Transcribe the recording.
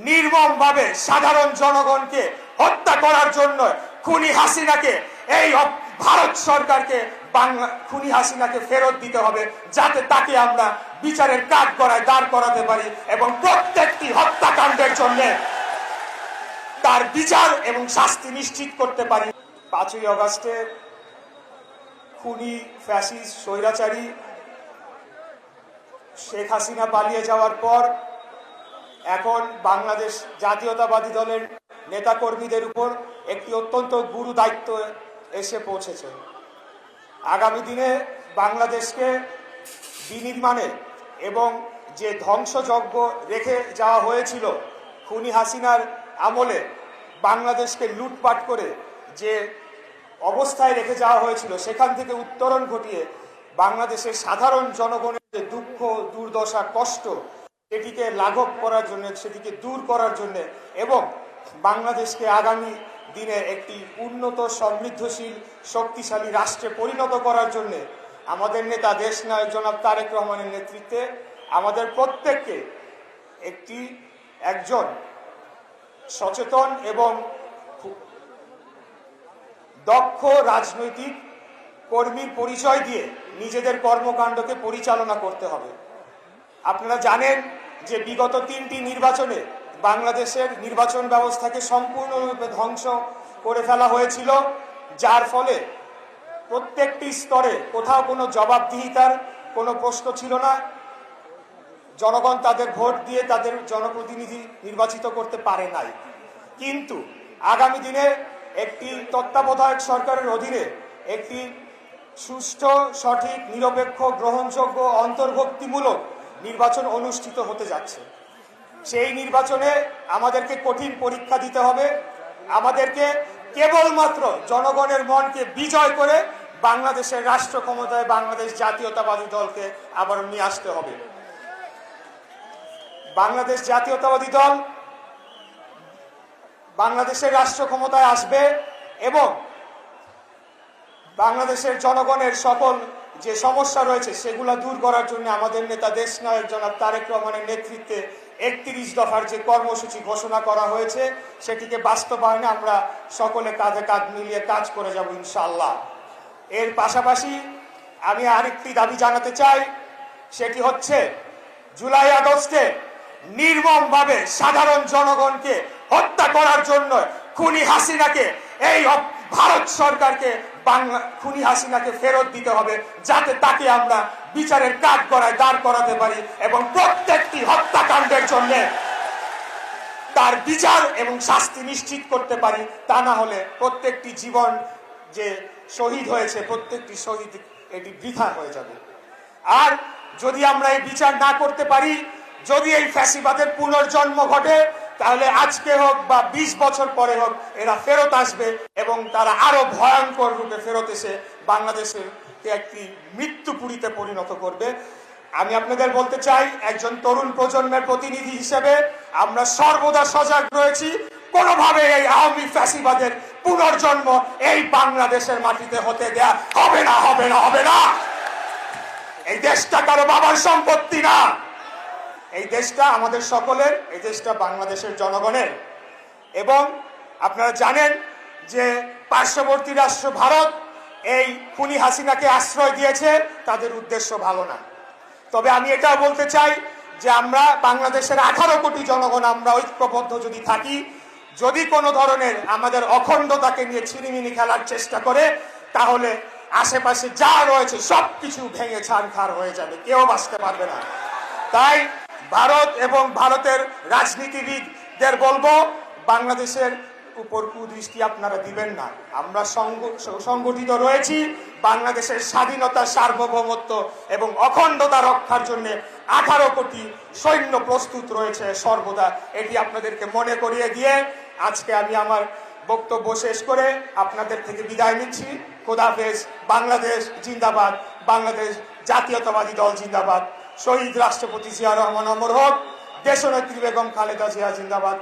নির্মমভাবে সাধারণ জনগণকে হত্যা করার জন্য খুনি হাসিনাকে এই ভারত সরকারকে খুনি হাসিনাকে ফেরত দিতে হবে, যাতে তাকে আমরা বিচারের কাঠগড়ায় দাঁড় করাতে পারি এবং প্রত্যেকটি হত্যাকাণ্ডের জন্য তার বিচার এবং শাস্তি নিশ্চিত করতে পারি। 5ই আগস্টে খুনি ফ্যাসিস্ট স্বৈরাচারী শেখ হাসিনা পালিয়ে যাওয়ার পর এখন বাংলাদেশ জাতীয়তাবাদী দলের নেতাকর্মীদের উপর একটি অত্যন্ত গুরু দায়িত্ব এসে পৌঁছেছে। আগামী দিনে বাংলাদেশকে বিনির্মাণে এবং যে ধ্বংসযজ্ঞ রেখে যাওয়া হয়েছিল খুনি হাসিনার আমলে, বাংলাদেশকে লুটপাট করে যে অবস্থায় রেখে যাওয়া হয়েছিল সেখান থেকে উত্তরণ ঘটিয়ে বাংলাদেশের সাধারণ জনগণের যে দুঃখ দুর্দশা কষ্ট সেটিকে লাঘব করার জন্য, সেটিকে দূর করার জন্য এবং বাংলাদেশকে আগামী দিনে একটি উন্নত সমৃদ্ধশীল শক্তিশালী রাষ্ট্রে পরিণত করার জন্য আমাদের নেতা দেশ নায়ক জনাব তারেক রহমানের নেতৃত্বে আমাদের প্রত্যেককে একজন সচেতন এবং দক্ষ রাজনৈতিক কর্মীর পরিচয় দিয়ে নিজেদের কর্মকাণ্ডকে পরিচালনা করতে হবে। আপনারা জানেন যে বিগত 3টি নির্বাচনে বাংলাদেশের নির্বাচন ব্যবস্থাকে সম্পূর্ণরূপে ধ্বংস করে ফেলা হয়েছিল, যার ফলে প্রত্যেকটি স্তরে কোথাও কোনো জবাবদিহিতার কোনো প্রশ্ন ছিল না। জনগণ তাদের ভোট দিয়ে তাদের জনপ্রতিনিধি নির্বাচিত করতে পারে নাই। কিন্তু আগামী দিনে একটি তত্ত্বাবধায়ক সরকারের অধীনে একটি সুষ্ঠু, সঠিক, নিরপেক্ষ, গ্রহণযোগ্য, অন্তর্ভুক্তিমূলক নির্বাচন অনুষ্ঠিত হতে যাচ্ছে। সেই নির্বাচনে আমাদেরকে কঠিন পরীক্ষা দিতে হবে। আমাদেরকে কেবলমাত্র জনগণের মনকে বিজয় করে বাংলাদেশের রাষ্ট্র ক্ষমতায় বাংলাদেশ জাতীয়তাবাদী দলকে আবার নিয়ে আসতে হবে। বাংলাদেশ জাতীয়তাবাদী দল বাংলাদেশের রাষ্ট্র ক্ষমতায় আসবে এবং বাংলাদেশের জনগণের সকল যে সমস্যা রয়েছে সেগুলো দূর করার জন্য আমাদের নেতা দেশ নায়ক জনাব তারেক রহমানের নেতৃত্বে 31 দফার যে কর্মসূচি ঘোষণা করা হয়েছে সেটিকে বাস্তবায়নে আমরা সকলে কাঁধে কাঁধ মিলিয়ে কাজ করে যাব ইনশাআল্লাহ। এর পাশাপাশি আমি আরেকটি দাবি জানাতে চাই, সেটি হচ্ছে জুলাই আগস্টে নির্মমভাবে সাধারণ জনগণকে হত্যা করার জন্য খুনি হাসিনাকে এই ভারত সরকারকে খুনি হাসিনাকে ফেরত দিতে হবে, যাতে তাকে আমরা বিচারের কাঠগড়ায় দাঁড় করাতে পারি এবং প্রত্যেকটি হত্যাকাণ্ডের জন্য তার বিচার এবং শাস্তি নিশ্চিত করতে পারি। তা না হলে প্রত্যেকটি জীবন যে শহীদ হয়েছে প্রত্যেকটি শহীদ এটি বৃথা হয়ে যাবে। আর যদি আমরা এই বিচার না করতে পারি, যদি এই ফ্যাসিবাদের পুনর্জন্ম ঘটে, তাহলে আজকে হোক বা 20 বছর পরে হোক এরা ফেরত আসবে এবং তারা আরো ভয়ঙ্কর রূপে ফেরত এসে বাংলাদেশের একটি মৃত্যুপুরীতে পরিণত করবে। আমি আপনাদের বলতে চাই, একজন তরুণ প্রজন্মের প্রতিনিধি হিসেবে আমরা সর্বদা সজাগ রয়েছি। কোনোভাবে এই আওয়ামী ফ্যাসিবাদের পুনর্জন্ম এই বাংলাদেশের মাটিতে হতে দেয়া হবে না, হবে না, হবে না। এই দেশটা কারো বাবার সম্পত্তি না, এই দেশটা আমাদের সকলের, এই দেশটা বাংলাদেশের জনগণের। এবং আপনারা জানেন যে পার্শ্ববর্তী রাষ্ট্র ভারত এই খুনি হাসিনাকে আশ্রয় দিয়েছে, তাদের উদ্দেশ্য ভালো না। তবে আমি এটাও বলতে চাই যে আমরা বাংলাদেশের 18 কোটি জনগণ আমরা ঐক্যবদ্ধ যদি থাকি, যদি কোনো ধরনের আমাদের অখণ্ডতাকে নিয়ে ছিনিমিনি খেলার চেষ্টা করে, তাহলে আশেপাশে যা রয়েছে সবকিছু ভেঙে ছারখার হয়ে যাবে, কেউ বাঁচতে পারবে না। তাই ভারত এবং ভারতের রাজনীতিবিদদের বলবো, বাংলাদেশের উপর কুদৃষ্টি আপনারা দিবেন না। আমরা সংগঠিত রয়েছি বাংলাদেশের স্বাধীনতা, সার্বভৌমত্ব এবং অখণ্ডতা রক্ষার জন্য 18 কোটি সৈন্য প্রস্তুত রয়েছে সর্বদা। এটি আপনাদেরকে মনে করিয়ে দিয়ে আজকে আমি আমার বক্তব্য শেষ করে আপনাদের থেকে বিদায় নিচ্ছি। খোদা হাফেজ। বাংলাদেশ জিন্দাবাদ, বাংলাদেশ জাতীয়তাবাদী দল জিন্দাবাদ। শহীদ রাষ্ট্রপতি জিয়া রহমান অমর হোক, দেশনেত্রী বেগম খালেদা জিয়া জিন্দাবাদ।